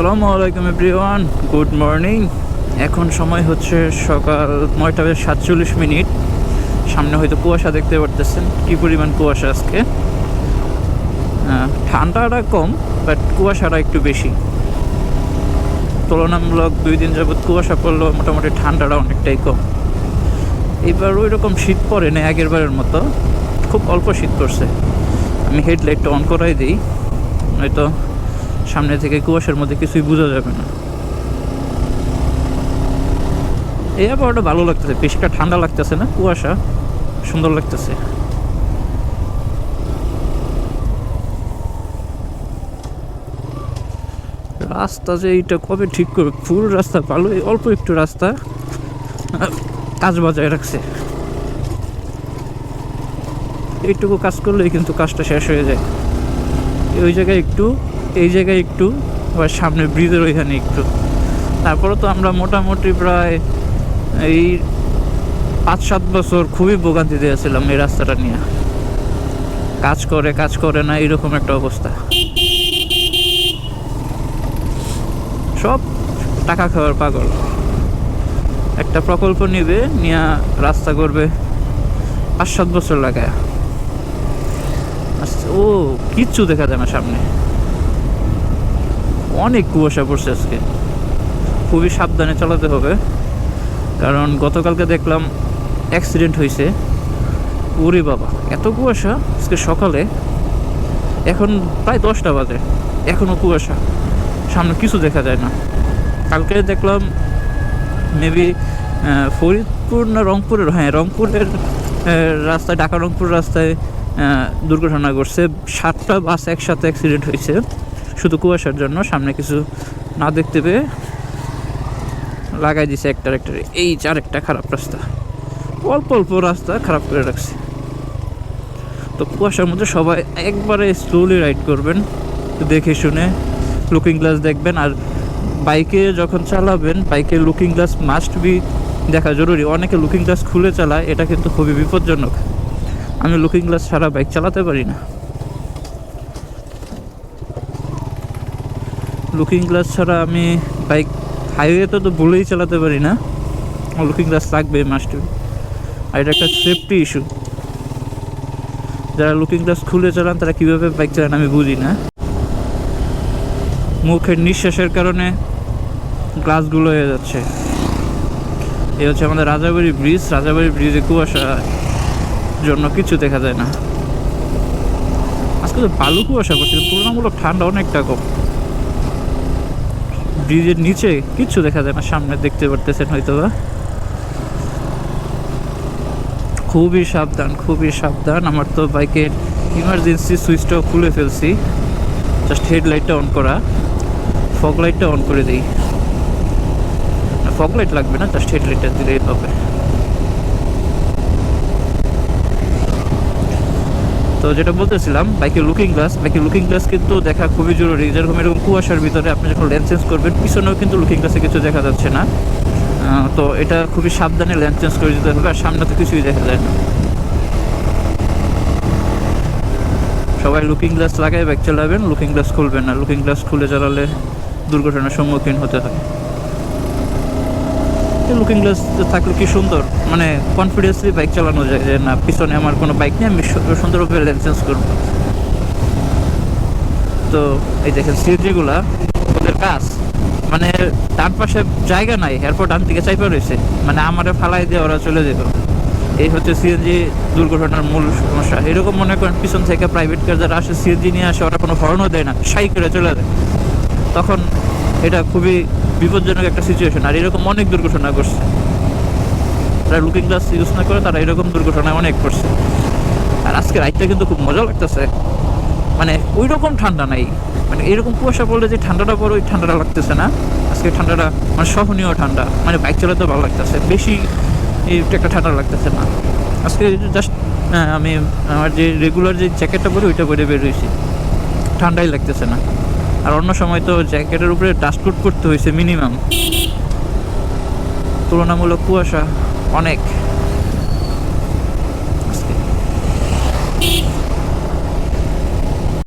আসসালামু আলাইকুম everyone, good morning. এখন সময় হচ্ছে সকাল 9:47। সামনে হয়তো কুয়াশা দেখতে পারতেছেন, কী পরিমাণ কুয়াশা আজকে। ঠান্ডাটা কম, বাট কুয়াশাটা একটু বেশি। তুলনামূলক 2 দিন যাবৎ কুয়াশা পড়লেও মোটামুটি ঠান্ডাটা অনেকটাই কম। এইবার ওই রকম শীত পড়ে না আগের বারের মতো, খুব অল্প শীত পড়ছে। আমি হেডলাইটটা অন করাই দিই, নয়তো সামনে থেকে কুয়াশার মধ্যে কিছুই বোঝা যাবে না। এই আবহাওয়াটা ভালো লাগতেছে, বেশিটা ঠান্ডা লাগতেছে না, কুয়াশা সুন্দর লাগতেছে। রাস্তা যে এইটা কবে ঠিক করবে, ফুল রাস্তা ভালো, অল্প একটু রাস্তা কাজ বাজায় রাখছে। এইটুকু কাজ করলেই কিন্তু কাজটা শেষ হয়ে যায়। ওই জায়গায় একটু, এই জায়গায় একটু, আবার সামনে ব্রিজের ওইখানে একটু। তারপরে তো আমরা মোটামুটি প্রায় এই 5-7 বছর খুবই ভোগান্তি দিয়েছিলাম এই রাস্তাটা নিয়ে। কাজ করে না, এরকম একটা অবস্থা। সব টাকা খাওয়ার পাগল। একটা প্রকল্প নিবে, নিয়ে রাস্তা করবে 5-7 বছর লাগায়। ও কিচ্ছু দেখা যায় না সামনে। অনেক কুয়াশা পড়ছে আজকে, খুবই সাবধানে চালাতে হবে, কারণ গতকালকে দেখলাম অ্যাক্সিডেন্ট হয়েছে। ওরে বাবা, এত কুয়াশা আজকে সকালে! এখন প্রায় 10টা বাজে, এখনও কুয়াশা, সামনে কিছু দেখা যায় না। কালকে দেখলাম মেবি ফরিদপুর না রংপুরের, হ্যাঁ রংপুরের রাস্তায়, ঢাকা রংপুর রাস্তায় দুর্ঘটনা ঘটছে। 7টা বাস একসাথে অ্যাক্সিডেন্ট হয়েছে শুধু কুয়াশার জন্য। সামনে কিছু না দেখতে পেয়ে লাগাই দিছে একটার। এই আরেকটা খারাপ রাস্তা, অল্প অল্প রাস্তা খারাপ করে রাখছে। তো কুয়াশার মধ্যে সবাই একবারে স্লোলি রাইড করবেন, দেখে শুনে, লুকিং গ্লাস দেখবেন। আর বাইকে যখন চালাবেন, বাইকে লুকিং গ্লাস মাস্ট বি দেখা জরুরি। অনেকে লুকিং গ্লাস খুলে চালায়, এটা কিন্তু খুবই বিপজ্জনক। আমি লুকিং গ্লাস ছাড়া বাইক চালাতে পারি না। লুকিং গ্লাস ছাড়া আমি বাইক হাইওয়েতে তো ভুলেই চালাতে পারি না। লুকিং গ্লাস লাগবে মাস্ট বি, আর এটা একটা সেফটি ইস্যু। যারা লুকিং গ্লাস খুলে চালান তারা কীভাবে বাইক চালান আমি বুঝি না। মুখের নিঃশ্বাসের কারণে গ্লাসগুলো হয়ে যাচ্ছে। এই হচ্ছে আমাদের রাজাবাড়ি ব্রিজ। রাজাবাড়ি ব্রিজে কুয়াশার জন্য কিছু দেখা যায় না। আজকে তো ভালো কুয়াশা পড়ছে, তুলনামূলক ঠান্ডা অনেকটা কম। ব্রিজের নিচে কিচ্ছু দেখা যায় না, সামনে দেখতে পারতেছেন হয়তো বা। খুবই সাবধান, খুবই সাবধান। আমার তো বাইকের ইমার্জেন্সি সুইচটাও খুলে ফেলছি, জাস্ট হেডলাইটটা অন করা। ফগ লাইটটা অন করে দিই, ফগ লাইট লাগবে না, জাস্ট হেডলাইটটা দিলেই হবে। তো যেটা বলতেছিলাম, বাইকের লুকিং গ্লাস কিন্তু দেখা খুবই জরুরি। যেরকম এরকম কুয়াশার ভিতরে আপনি যখন লেন্স চেঞ্জ করবেন, পিছনেও কিন্তু লুকিং গ্লাসে কিছু দেখা যাচ্ছে না। তো এটা খুবই সাবধানে লেন্স চেঞ্জ করে দিতে হবে। আর সামনে তো কিছুই দেখা যায় না। সবাই লুকিং গ্লাস লাগাই বাইক চালাবেন, লুকিং গ্লাস খুলবেন না। লুকিং গ্লাস খুলে চালালে দুর্ঘটনার সম্মুখীন হতে হয়। লুকিং গ্লাস থাকলে কি সুন্দর, মানে কনফিডেন্সলি বাইক চালানো যায়, যে না পিছনে আমার কোনো বাইক নেই, আমি সুন্দরভাবে লেন্স চেঞ্জ করবো। তো এই দেখেন সিএনজিগুলা, ওদের কাজ মানে ডান পাশে জায়গা নাই, এরপর ডান দিকে চাইপা রয়েছে, মানে আমারে ফালাই দিয়ে ওরা চলে যেত। এই হচ্ছে সিএনজি দুর্ঘটনার মূল সমস্যা। এরকম মনে করেন পিছন থেকে প্রাইভেট কার যারা আসে, সিএনজি নিয়ে আসে, ওরা কোনো হর্নও দেয় না, সাই করে চলে যায়। তখন এটা খুবই বিপজ্জনক একটা সিচুয়েশন। আর এরকম অনেক দুর্ঘটনা ঘটছে, যারা লুকিং গ্লাস ইউজ না করে তারা এরকম দুর্ঘটনায় অনেক করছে। আর আজকে রাইডটা কিন্তু খুব মজা লাগতেছে, মানে ওই রকম ঠান্ডা নাই, মানে এরকম কুয়াশা পড়লে যে ঠান্ডাটা পড়ে ওই ঠান্ডাটা লাগতেছে না। আজকে ঠান্ডাটা মানে সহনীয় ঠান্ডা, মানে বাইক চালাতে ভালো লাগতেছে, বেশি একটা ঠান্ডা লাগতেছে না আজকে। জাস্ট আমি আমার যে রেগুলার যে জ্যাকেটটা পরি ওইটা পরে বের হয়েছি, ঠান্ডাই লাগতেছে না। আর অন্য সময় তো জ্যাকেটের উপরে ডাস্টকোট করতে হয়েছে মিনিমাম। তুলনামূলক কুয়াশা অনেক।